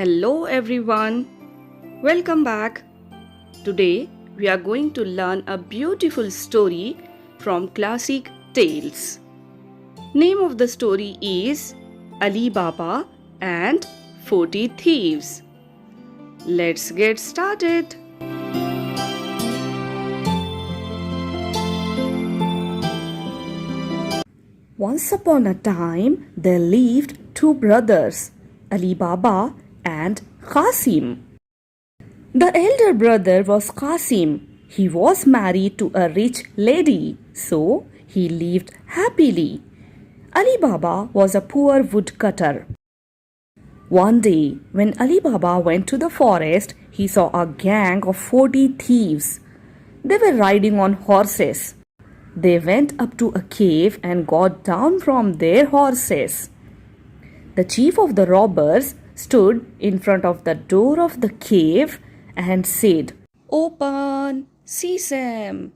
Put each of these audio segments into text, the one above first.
Hello everyone, welcome back. Today we are going to learn a beautiful story from Classic Tales. Name of the story is Ali Baba and 40 Thieves. Let's get started. Once upon a time there lived two brothers, Ali Baba and Qasim. The elder brother was Qasim. He was married to a rich lady, so he lived happily. Ali Baba was a poor woodcutter. One day, when Ali Baba went to the forest, he saw a gang of 40 thieves. They were riding on horses. They went up to a cave and got down from their horses. The chief of the robbers stood in front of the door of the cave and said, "Open, Sesame."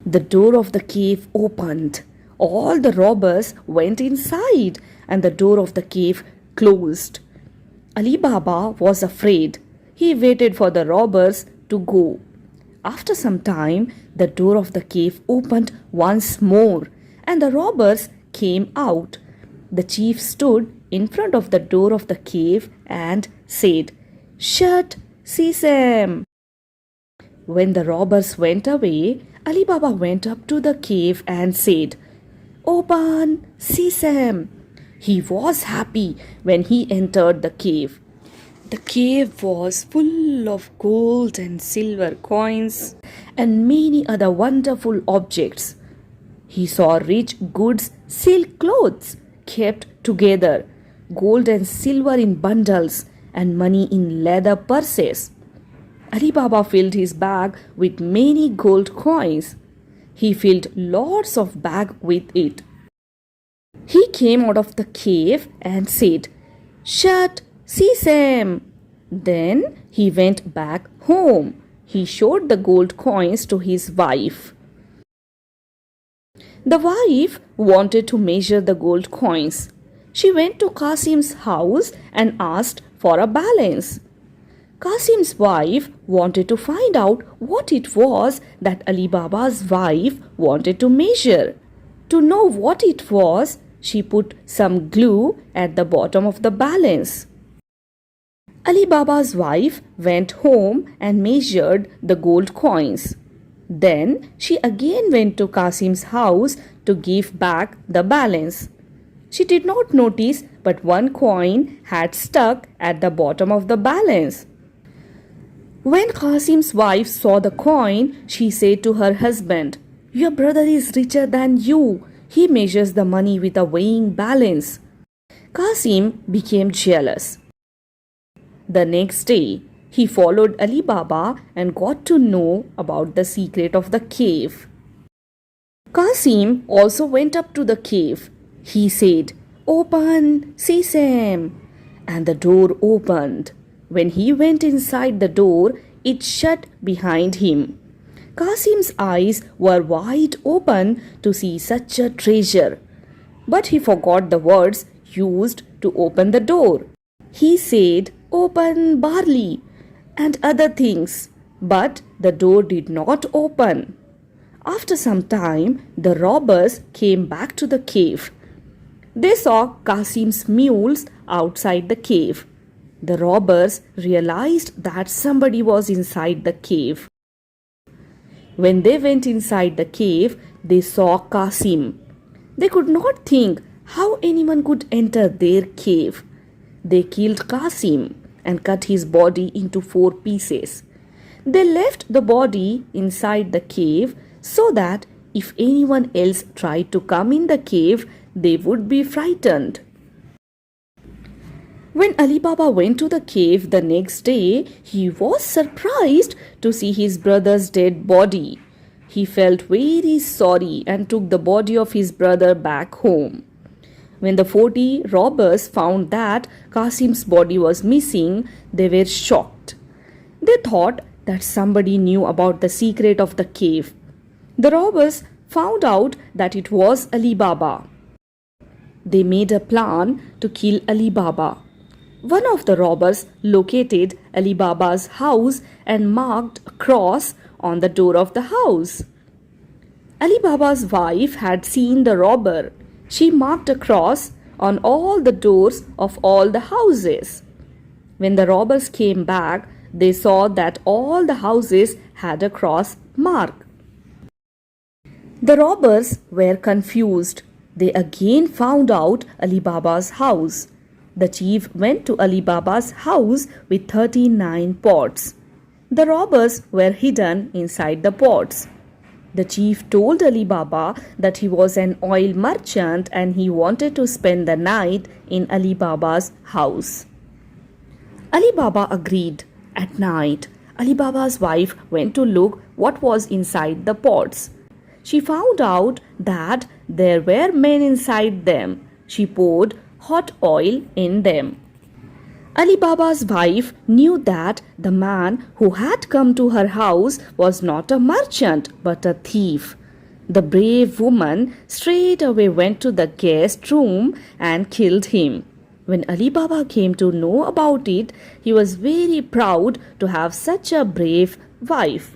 The door of the cave opened. All the robbers went inside and the door of the cave closed. Ali Baba was afraid. He waited for the robbers to go. After some time, the door of the cave opened once more and the robbers came out. The chief stood in front of the door of the cave and said, "Shut, Sesame." When the robbers went away, Ali Baba went up to the cave and said, "Open, Sesame." He was happy when he entered the cave. The cave was full of gold and silver coins and many other wonderful objects. He saw rich goods, silk clothes kept together, gold and silver in bundles, and money in leather purses. Ali Baba filled his bag with many gold coins. He filled lots of bag with it. He came out of the cave and said, "Shut, Sesame." Then he went back home. He showed the gold coins to his wife. The wife wanted to measure the gold coins. She went to Qasim's house and asked for a balance. Qasim's wife wanted to find out what it was that Ali Baba's wife wanted to measure. To know what it was, she put some glue at the bottom of the balance. Ali Baba's wife went home and measured the gold coins. Then she again went to Qasim's house to give back the balance. She did not notice, but one coin had stuck at the bottom of the balance. When Qasim's wife saw the coin, she said to her husband, "Your brother is richer than you. He measures the money with a weighing balance." Qasim became jealous. The next day, he followed Ali Baba and got to know about the secret of the cave. Qasim also went up to the cave. He said, "Open, Sesame," and the door opened. When he went inside the door, it shut behind him. Qasim's eyes were wide open to see such a treasure, but he forgot the words used to open the door. He said, "Open, barley," and other things, but the door did not open. After some time, the robbers came back to the cave. They saw Qasim's mules outside the cave. The robbers realized that somebody was inside the cave. When they went inside the cave, they saw Qasim. They could not think how anyone could enter their cave. They killed Qasim and cut his body into 4 pieces. They left the body inside the cave so that if anyone else tried to come in the cave, they would be frightened. When Ali Baba went to the cave the next day, he was surprised to see his brother's dead body. He felt very sorry and took the body of his brother back home. When the 40 robbers found that Qasim's body was missing, they were shocked. They thought that somebody knew about the secret of the cave. The robbers found out that it was Ali Baba. They made a plan to kill Ali Baba. One of the robbers located Ali Baba's house and marked a cross on the door of the house. Ali Baba's wife had seen the robber. She marked a cross on all the doors of all the houses. When the robbers came back, they saw that all the houses had a cross mark. The robbers were confused. They again found out Ali Baba's house. The chief went to Ali Baba's house with 39 pots. The robbers were hidden inside the pots. The chief told Ali Baba that he was an oil merchant and he wanted to spend the night in Ali Baba's house. Ali Baba agreed. At night, Ali Baba's wife went to look what was inside the pots. She found out that there were men inside them. She poured hot oil in them. Ali Baba's wife knew that the man who had come to her house was not a merchant but a thief. The brave woman straightway went to the guest room and killed him. When Ali Baba came to know about it, he was very proud to have such a brave wife.